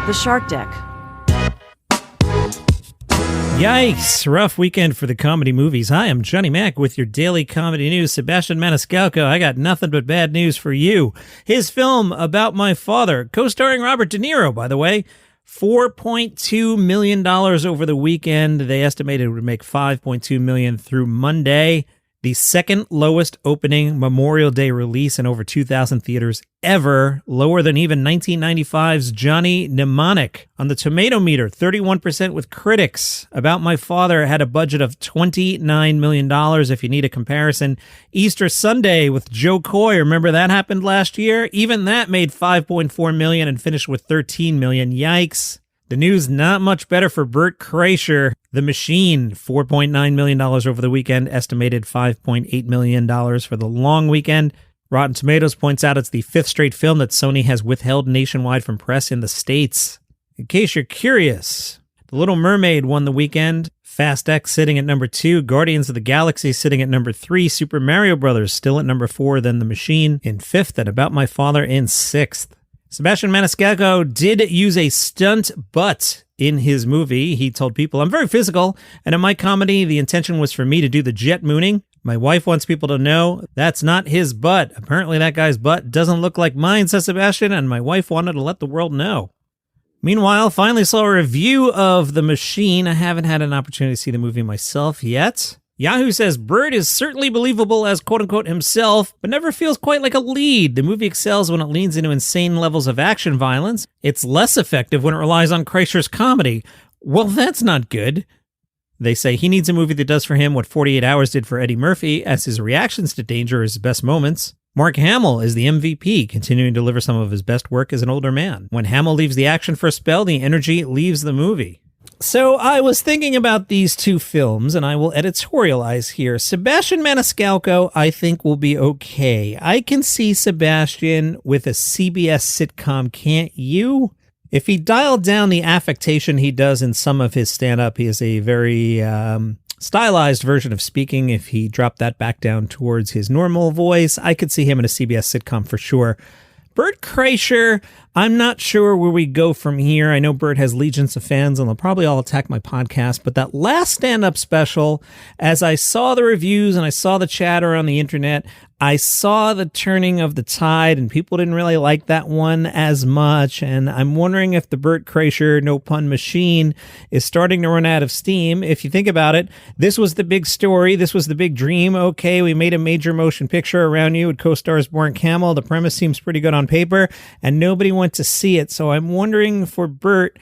The Shark Deck. Yikes, rough weekend for the comedy movies. Hi, I'm Johnny Mac with your daily comedy news. Sebastian Maniscalco, I got nothing but bad news for you. His film About My Father, co-starring Robert De Niro, by the way, $4.2 million over the weekend. They estimated it would make $5.2 million through Monday. The second lowest opening Memorial Day release in over 2,000 theaters ever, lower than even 1995's Johnny Mnemonic. On the tomato meter, 31% with critics. About My Father had a budget of $29 million, if you need a comparison. Easter Sunday with Joe Coy, remember that happened last year? Even that made $5.4 million and finished with $13 million. Yikes. The news not much better for Bert Kreischer. The Machine, $4.9 million over the weekend, estimated $5.8 million for the long weekend. Rotten Tomatoes points out it's the fifth straight film that Sony has withheld nationwide from press in the States. In case you're curious, The Little Mermaid won the weekend. Fast X sitting at number 2, Guardians of the Galaxy sitting at number 3, Super Mario Brothers still at number 4, then The Machine in 5th, and About My Father in 6th. Sebastian Maniscalco did use a stunt butt in his movie. He told people, "I'm very physical, and in my comedy, the intention was for me to do the jet mooning. My wife wants people to know that's not his butt. Apparently that guy's butt doesn't look like mine," says Sebastian, and my wife wanted to let the world know. Meanwhile, finally saw a review of The Machine. I haven't had an opportunity to see the movie myself yet. Yahoo says Bert is certainly believable as quote-unquote himself, but never feels quite like a lead. The movie excels when it leans into insane levels of action violence. It's less effective when it relies on Kreischer's comedy. Well, that's not good. They say he needs a movie that does for him what 48 Hours did for Eddie Murphy, as his reactions to danger are his best moments. Mark Hamill is the MVP, continuing to deliver some of his best work as an older man. When Hamill leaves the action for a spell, the energy leaves the movie. So I was thinking about these two films, and I will editorialize here. Sebastian Maniscalco, I think, will be okay. I can see Sebastian with a CBS sitcom, can't you? If he dialed down the affectation he does in some of his stand-up, he is a very stylized version of speaking. If he dropped that back down towards his normal voice, I could see him in a CBS sitcom for sure. Bert Kreischer, I'm not sure where we go from here. I know Bert has legions of fans, and they'll probably all attack my podcast, but that last stand-up special, as I saw the reviews and I saw the chatter on the internet, I saw the turning of the tide, and people didn't really like that one as much, and I'm wondering if the Bert Kreischer, no pun machine, is starting to run out of steam. If you think about it, this was the big story, this was the big dream. Okay, we made a major motion picture around you. It co-stars Mark Hamill. The premise seems pretty good on paper, and nobody went to see it. So I'm wondering for Bert,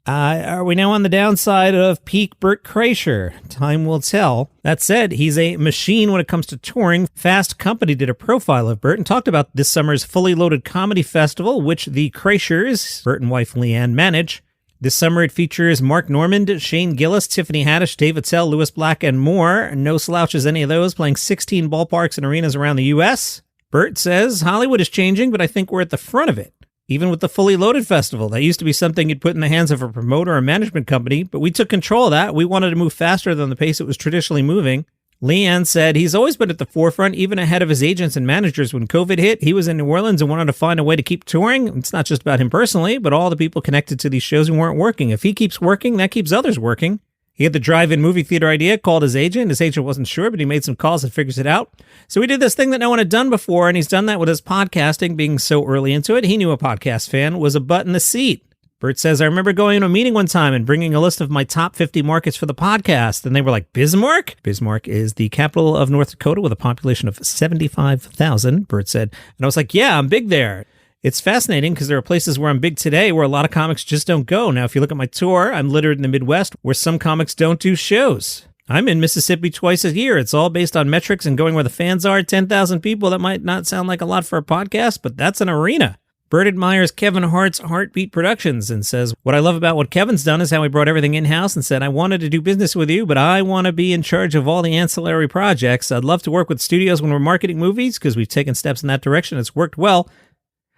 are we now on the downside of peak Bert Kreischer? Time will tell. That said, he's a machine when it comes to touring. Fast Company did a profile of Bert and talked about this summer's Fully Loaded Comedy Festival, which the Kreischers, Bert and wife Leanne, manage. This summer it features Mark Normand, Shane Gillis, Tiffany Haddish, Dave Attell, Louis Black, and more. No slouches, any of those, playing 16 ballparks and arenas around the U.S. Bert says Hollywood is changing, but I think we're at the front of it. Even with the Fully Loaded Festival, that used to be something you'd put in the hands of a promoter or management company, but we took control of that. We wanted to move faster than the pace it was traditionally moving. Leanne said he's always been at the forefront, even ahead of his agents and managers. When COVID hit, he was in New Orleans and wanted to find a way to keep touring. It's not just about him personally, but all the people connected to these shows who weren't working. If he keeps working, that keeps others working. He had the drive-in movie theater idea, called his agent. His agent wasn't sure, but he made some calls and figures it out. So he did this thing that no one had done before, and he's done that with his podcasting, being so early into it. He knew a podcast fan was a butt in the seat. Bert says, I remember going to a meeting one time and bringing a list of my top 50 markets for the podcast, and they were like, Bismarck? Bismarck is the capital of North Dakota with a population of 75,000, Bert said. And I was like, yeah, I'm big there. It's fascinating because there are places where I'm big today where a lot of comics just don't go. Now, if you look at my tour, I'm littered in the Midwest where some comics don't do shows. I'm in Mississippi twice a year. It's all based on metrics and going where the fans are. 10,000 people. That might not sound like a lot for a podcast, but that's an arena. Bert admires Kevin Hart's Heartbeat Productions and says, what I love about what Kevin's done is how he brought everything in-house and said, I wanted to do business with you, but I want to be in charge of all the ancillary projects. I'd love to work with studios when we're marketing movies because we've taken steps in that direction. It's worked well.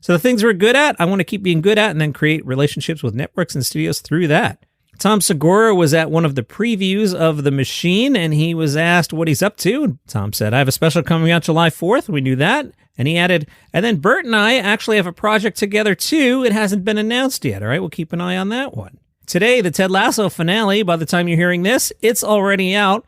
So the things we're good at, I want to keep being good at and then create relationships with networks and studios through that. Tom Segura was at one of the previews of The Machine, and he was asked what he's up to. And Tom said, I have a special coming out July 4th. We knew that. And he added, and then Bert and I actually have a project together too. It hasn't been announced yet. All right, we'll keep an eye on that one. Today, the Ted Lasso finale. By the time you're hearing this, it's already out.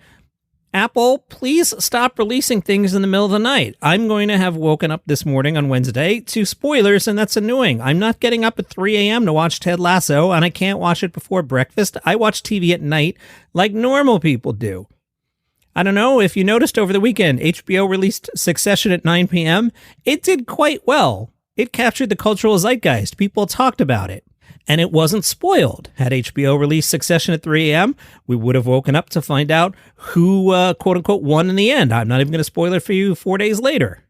Apple, please stop releasing things in the middle of the night. I'm going to have woken up this morning on Wednesday to spoilers, and that's annoying. I'm not getting up at 3 a.m. to watch Ted Lasso, and I can't watch it before breakfast. I watch TV at night like normal people do. I don't know if you noticed over the weekend, HBO released Succession at 9 p.m. It did quite well. It captured the cultural zeitgeist. People talked about it. And it wasn't spoiled. Had HBO released Succession at 3 a.m., we would have woken up to find out who, quote-unquote, won in the end. I'm not even going to spoil it for you 4 days later.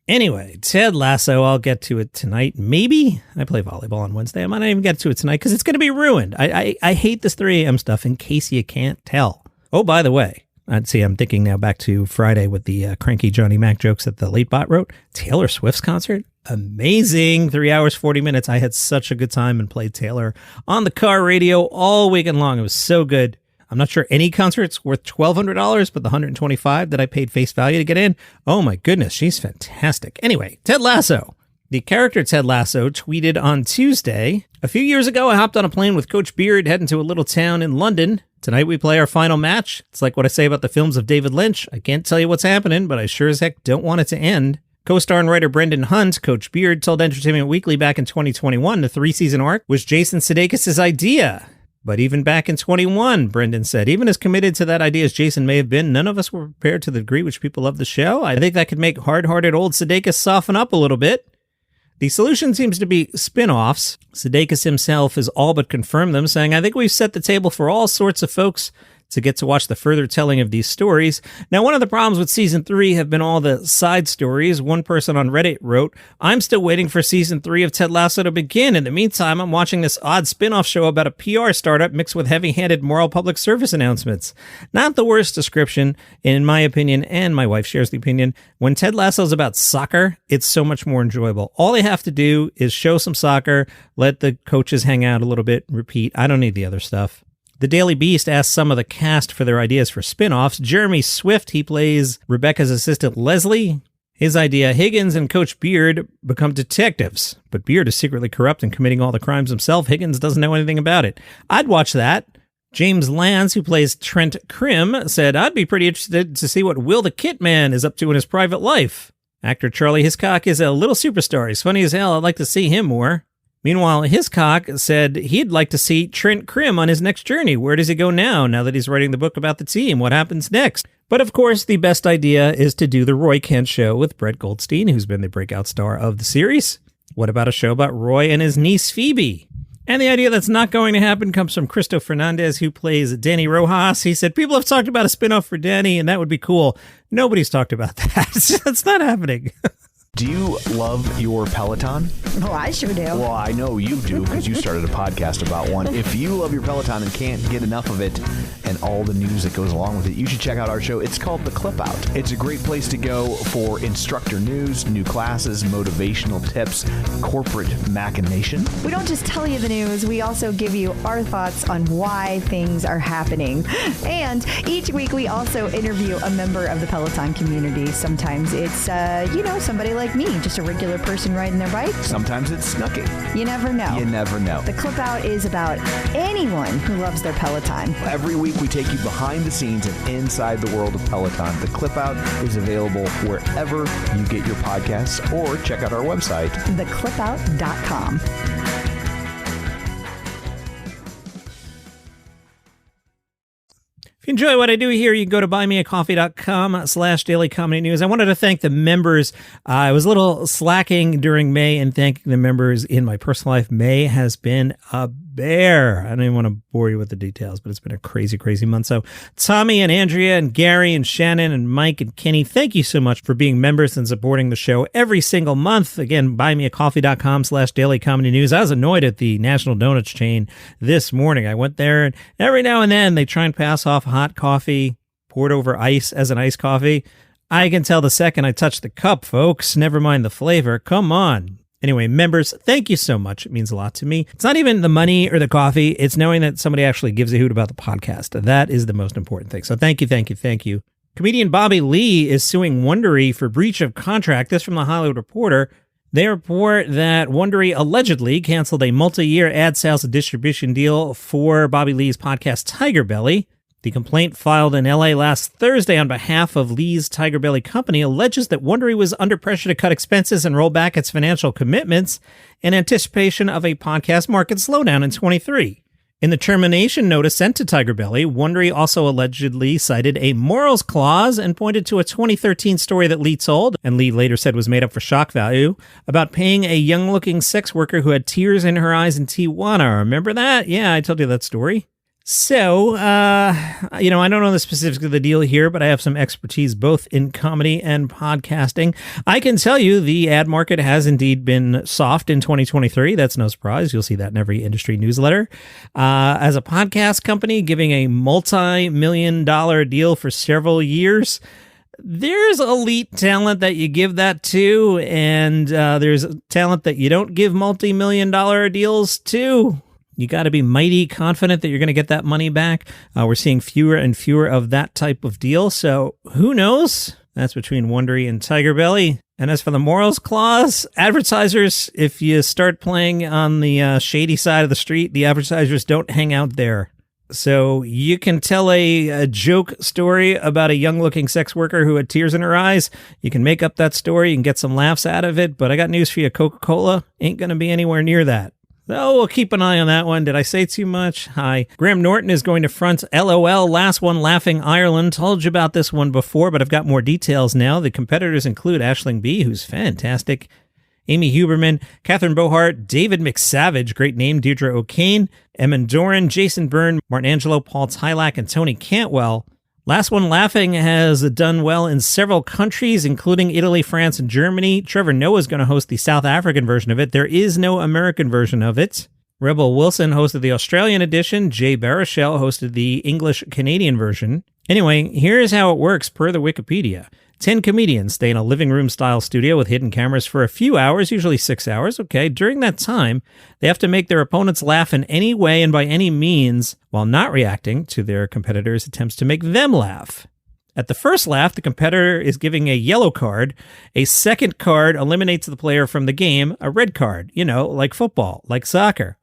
Anyway, Ted Lasso, I'll get to it tonight. Maybe. I play volleyball on Wednesday. I might not even get to it tonight because it's going to be ruined. I hate this 3 a.m. stuff in case you can't tell. Oh, by the way, I'm thinking now back to Friday with the cranky Johnny Mac jokes that the Late Bot wrote. Taylor Swift's concert? Amazing. 3 hours, 40 minutes. I had such a good time and played Taylor on the car radio all weekend long. It was so good. I'm not sure any concert's worth $1,200, but the $125 that I paid face value to get in, oh my goodness, she's fantastic. Anyway, Ted Lasso. The character Ted Lasso tweeted on Tuesday, a few years ago, I hopped on a plane with Coach Beard heading to a little town in London. Tonight we play our final match. It's like what I say about the films of David Lynch. I can't tell you what's happening, but I sure as heck don't want it to end. Co-star and writer Brendan Hunt, Coach Beard, told Entertainment Weekly back in 2021 the 3-season arc was Jason Sudeikis' idea. But even back in 21, Brendan said, even as committed to that idea as Jason may have been, none of us were prepared to the degree which people love the show. I think that could make hard-hearted old Sudeikis soften up a little bit. The solution seems to be spinoffs. Sudeikis himself has all but confirmed them, saying, I think we've set the table for all sorts of folks to get to watch the further telling of these stories. Now, one of the problems with season 3 have been all the side stories. One person on Reddit wrote, I'm still waiting for season 3 of Ted Lasso to begin. In the meantime, I'm watching this odd spin-off show about a PR startup mixed with heavy-handed moral public service announcements. Not the worst description, in my opinion, and my wife shares the opinion. When Ted Lasso's about soccer, it's so much more enjoyable. All they have to do is show some soccer, let the coaches hang out a little bit, repeat. I don't need the other stuff. The Daily Beast asked some of the cast for their ideas for spin-offs. Jeremy Swift, he plays Rebecca's assistant Leslie. His idea, Higgins and Coach Beard become detectives, but Beard is secretly corrupt and committing all the crimes himself. Higgins doesn't know anything about it. I'd watch that. James Lance, who plays Trent Krim, said, I'd be pretty interested to see what Will the Kit Man is up to in his private life. Actor Charlie Hiscock is a little superstar. He's funny as hell. I'd like to see him more. Meanwhile, Hiscock said he'd like to see Trent Krim on his next journey. Where does he go now that he's writing the book about the team? What happens next? But of course, the best idea is to do the Roy Kent show with Brett Goldstein, who's been the breakout star of the series. What about a show about Roy and his niece Phoebe? And the idea that's not going to happen comes from Cristo Fernandez, who plays Dani Rojas. He said, people have talked about a spinoff for Dani, and that would be cool. Nobody's talked about that. That's not happening. Do you love your Peloton? Oh, I sure do. Well, I know you do because you started a podcast about one. If you love your Peloton and can't get enough of it and all the news that goes along with it, you should check out our show. It's called The Clip Out. It's a great place to go for instructor news, new classes, motivational tips, corporate machination. We don't just tell you the news, we also give you our thoughts on why things are happening. And each week we also interview a member of the Peloton community. Sometimes it's, somebody like me, just a regular person riding their bike. Sometimes it's Snooki. You never know. You never know. The Clip Out is about anyone who loves their Peloton. Every week we take you behind the scenes and inside the world of Peloton. The Clip Out is available wherever you get your podcasts or check out our website, theclipout.com. If you enjoy what I do here, you can go to buymeacoffee.com/dailycomedynews. I wanted to thank the members. I was a little slacking during May and thanking the members in my personal life. May has been a bear. I don't even want to bore you with the details, but it's been a crazy, crazy month. So Tommy and Andrea and Gary and Shannon and Mike and Kenny, thank you so much for being members and supporting the show every single month. Again, buymeacoffee.com/dailycomedynews. I was annoyed at the National Donuts chain this morning. I went there and every now and then they try and pass off hot coffee poured over ice as an iced coffee. I can tell the second I touch the cup, folks. Never mind the flavor. Come on. Anyway, members, thank you so much. It means a lot to me. It's not even the money or the coffee. It's knowing that somebody actually gives a hoot about the podcast. That is the most important thing. So thank you, thank you, thank you. Comedian Bobby Lee is suing Wondery for breach of contract. This from The Hollywood Reporter. They report that Wondery allegedly canceled a multi-year ad sales and distribution deal for Bobby Lee's podcast Tiger Belly. The complaint filed in LA last Thursday on behalf of Lee's Tiger Belly company alleges that Wondery was under pressure to cut expenses and roll back its financial commitments in anticipation of a podcast market slowdown in 23. In the termination notice sent to Tiger Belly, Wondery also allegedly cited a morals clause and pointed to a 2013 story that Lee told, and Lee later said was made up for shock value, about paying a young-looking sex worker who had tears in her eyes in Tijuana. Remember that? Yeah, I told you that story. So, I don't know the specifics of the deal here, but I have some expertise both in comedy and podcasting. I can tell you the ad market has indeed been soft in 2023. That's no surprise. You'll see that in every industry newsletter. As a podcast company giving a multi-million-dollar deal for several years, there's elite talent that you give that to, and there's talent that you don't give multi-million-dollar deals to. You got to be mighty confident that you're going to get that money back. We're seeing fewer and fewer of that type of deal. So who knows? That's between Wondery and Tiger Belly. And as for the morals clause, advertisers, if you start playing on the shady side of the street, the advertisers don't hang out there. So you can tell a joke story about a young-looking sex worker who had tears in her eyes. You can make up that story. You can get some laughs out of it. But I got news for you. Coca-Cola ain't going to be anywhere near that. So we'll keep an eye on that one. Did I say too much? Hi. Graham Norton is going to front LOL, Last One Laughing Ireland. Told you about this one before, but I've got more details now. The competitors include Aisling B., who's fantastic, Amy Huberman, Catherine Bohart, David McSavage, great name, Deirdre O'Kane, Emin Doran, Jason Byrne, Martin Angelo, Paul Tylak, and Tony Cantwell. Last One Laughing has done well in several countries, including Italy, France, and Germany. Trevor Noah is going to host the South African version of it. There is no American version of it. Rebel Wilson hosted the Australian edition. Jay Baruchel hosted the English-Canadian version. Anyway, here's how it works per the Wikipedia. 10 comedians stay in a living room-style studio with hidden cameras for a few hours, usually 6 hours. Okay, during that time, they have to make their opponents laugh in any way and by any means while not reacting to their competitors' attempts to make them laugh. At the first laugh, the competitor is giving a yellow card. A second card eliminates the player from the game, a red card, like football, like soccer.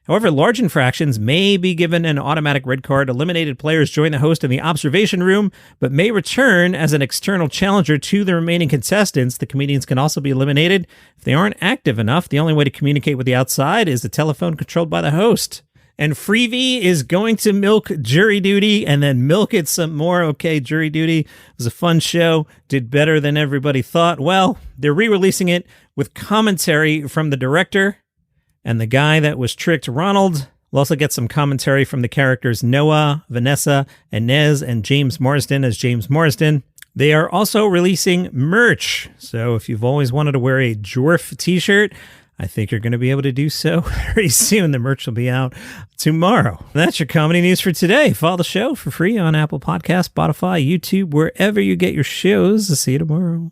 However, large infractions may be given an automatic red card. Eliminated players join the host in the observation room, but may return as an external challenger to the remaining contestants. The comedians can also be eliminated if they aren't active enough. The only way to communicate with the outside is the telephone controlled by the host. And Freevee is going to milk Jury Duty and then milk it some more. Okay, Jury Duty was a fun show, did better than everybody thought. Well, they're re-releasing it with commentary from the director. And the guy that was tricked, Ronald, will also get some commentary from the characters Noah, Vanessa, Inez, and James Marsden as James Marsden. They are also releasing merch. So if you've always wanted to wear a Dwarf t-shirt, I think you're going to be able to do so very soon. The merch will be out tomorrow. That's your comedy news for today. Follow the show for free on Apple Podcasts, Spotify, YouTube, wherever you get your shows. See you tomorrow.